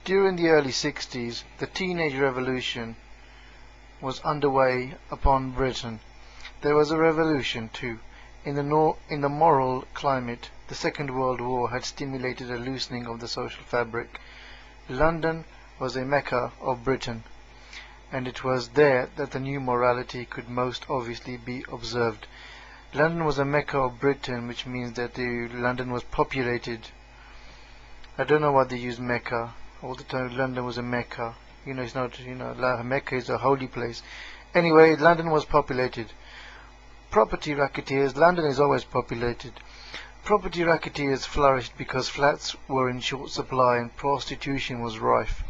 During the early 60s, the teenage revolution was underway upon Britain. There was a revolution, too, in the moral climate. The Second World War had stimulated a loosening of the social fabric. London was a Mecca of Britain, and it was there that the new morality could most obviously be observed. London was a Mecca of Britain, which means that London was populated. I don't know why they use Mecca all the time. London was a Mecca. It's not, Mecca is a holy place. Anyway, London was populated. Property racketeers. London is always populated. Property racketeers flourished because flats were in short supply and prostitution was rife.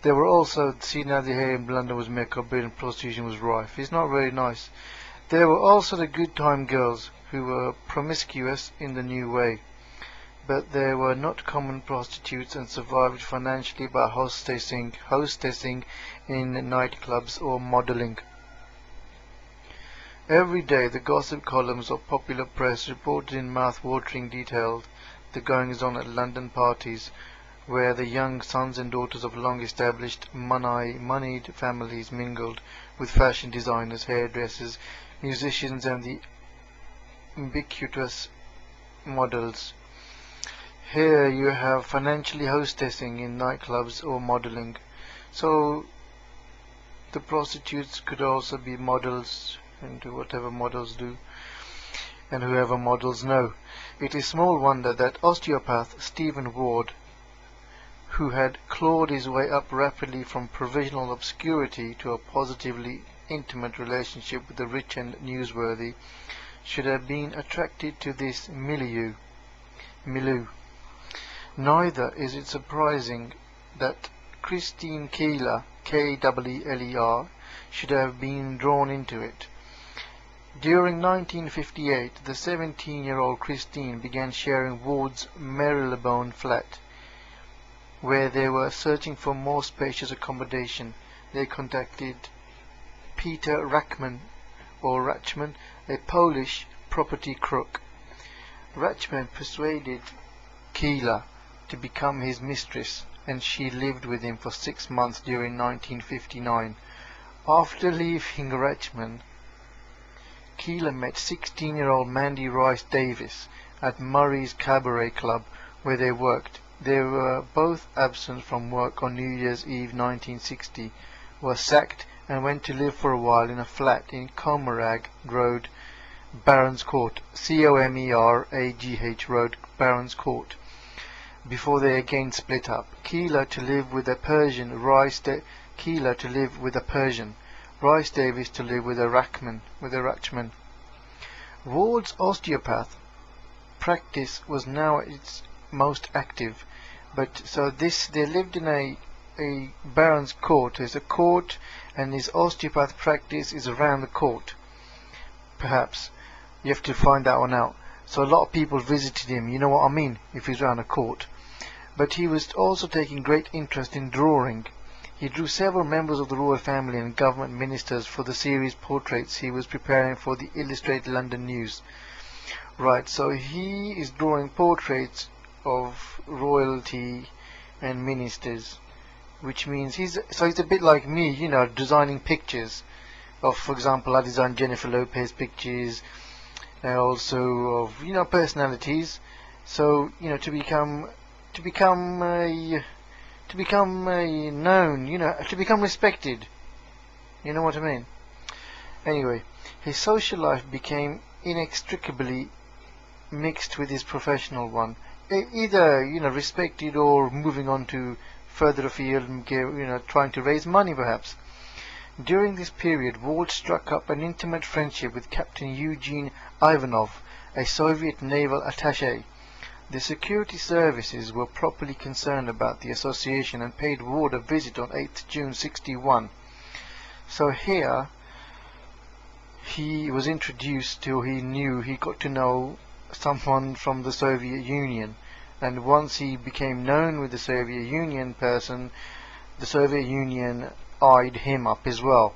There were also, see now the here in London was Mecca, Britain, prostitution was rife. It's not very nice. There were also the good time girls who were promiscuous in the new way, but they were not common prostitutes and survived financially by hostessing in nightclubs or modelling. Every day the gossip columns of popular press reported in mouth-watering detail the goings-on at London parties, where the young sons and daughters of long-established moneyed families mingled with fashion designers, hairdressers, musicians and the ubiquitous models. Here you have financially hostessing in nightclubs or modelling. So the prostitutes could also be models and do whatever models do, and whoever models know. It is small wonder that osteopath Stephen Ward, who had clawed his way up rapidly from provisional obscurity to a positively intimate relationship with the rich and newsworthy, should have been attracted to this milieu. Neither is it surprising that Christine Keeler, K-E-E-L-E-R, should have been drawn into it. During 1958, the 17-year-old Christine began sharing Ward's Marylebone flat, where they were searching for more spacious accommodation. They contacted Peter Rachman, a Polish property crook. Rachman persuaded Keeler to become his mistress, and she lived with him for 6 months during 1959. After leaving Rachman, Keeler met 16-year-old Mandy Rice Davis at Murray's Cabaret Club, where they worked. They were both absent from work on New Year's Eve 1960, were sacked and went to live for a while in a flat in Comeragh Road, Barons Court, Comeragh Road, Barons Court, before they again split up. Keeler to live with a Persian, Rice Davis to live with a Rachman. Ward's osteopath practice was now at its most active, but so they lived in a Baron's Court. There's a court, and his osteopath practice is around the court. Perhaps you have to find that one out. So a lot of people visited him, you know what I mean, if he's around a court. But he was also taking great interest in drawing. He drew several members of the royal family and government ministers for the series portraits he was preparing for the Illustrated London News. Right, so he is drawing portraits of royalty and ministers, which means he's a bit like me, designing pictures of, for example, I designed Jennifer Lopez pictures, also of personalities. So to become known, to become respected. You know what I mean? Anyway, his social life became inextricably mixed with his professional one. Either, respected or moving on to further afield and, trying to raise money perhaps. During this period, Ward struck up an intimate friendship with Captain Eugene Ivanov, a Soviet naval attaché. The security services were properly concerned about the association and paid Ward a visit on 8th June 61. So here he was introduced to, he got to know someone from the Soviet Union, and once he became known with the Soviet Union person, the Soviet Union eyed him up as well.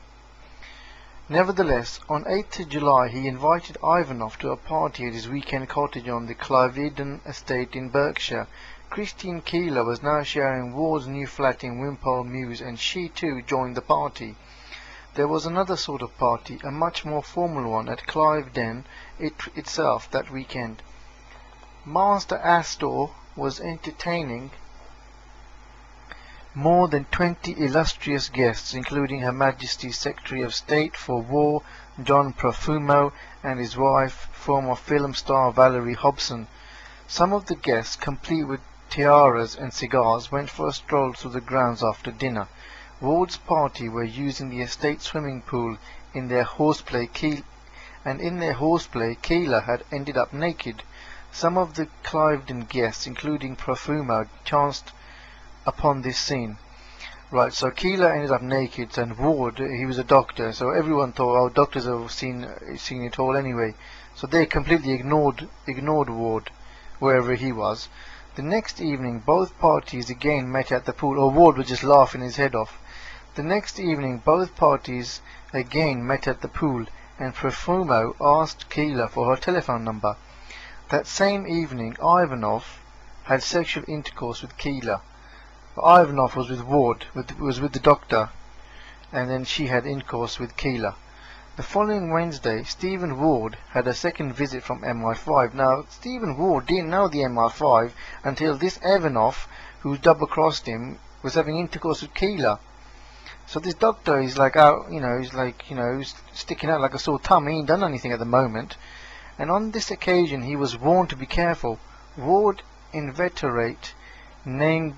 Nevertheless, on 8th July he invited Ivanov to a party at his weekend cottage on the Cliveden estate in Berkshire. Christine Keeler was now sharing Ward's new flat in Wimpole Mews, and she too joined the party. There was another sort of party, a much more formal one, at Cliveden itself that weekend. Master Astor was entertaining more than 20 illustrious guests, including Her Majesty's Secretary of State for War, John Profumo, and his wife, former film star Valerie Hobson. Some of the guests, complete with tiaras and cigars, went for a stroll through the grounds after dinner. Ward's party were using the estate swimming pool in their horseplay, Keeler had ended up naked. Some of the Cliveden guests, including Profumo, chanced upon this scene. Right, so Keeler ended up naked, and Ward, he was a doctor, so everyone thought, oh, doctors have seen it all anyway. So they completely ignored Ward, wherever he was. The next evening, both parties again met at the pool. Oh, Ward was just laughing his head off. The next evening, both parties again met at the pool, and Profumo asked Keeler for her telephone number. That same evening, Ivanov had sexual intercourse with Keeler. Ivanov was with Ward, was with the doctor, and then she had intercourse with Keeler. The following Wednesday, Stephen Ward had a second visit from MI5. Now, Stephen Ward didn't know the MI5 until this Ivanov, who double-crossed him, was having intercourse with Keeler. So this doctor is like out, he's sticking out like a sore thumb. He ain't done anything at the moment. And on this occasion, he was warned to be careful. Ward, inveterate, named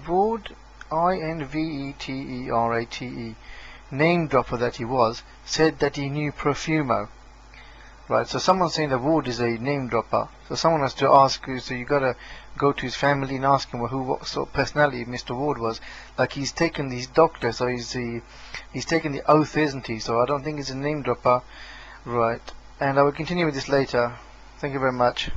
Ward, Inveterate, name dropper that he was, said that he knew Profumo. Right, so someone's saying that Ward is a name dropper. So someone has to ask, so you gotta go to his family and ask him what sort of personality Mr. Ward was. Like, he's taken his doctor, so he's taken the oath, isn't he? So I don't think he's a name dropper. Right, and I will continue with this later. Thank you very much.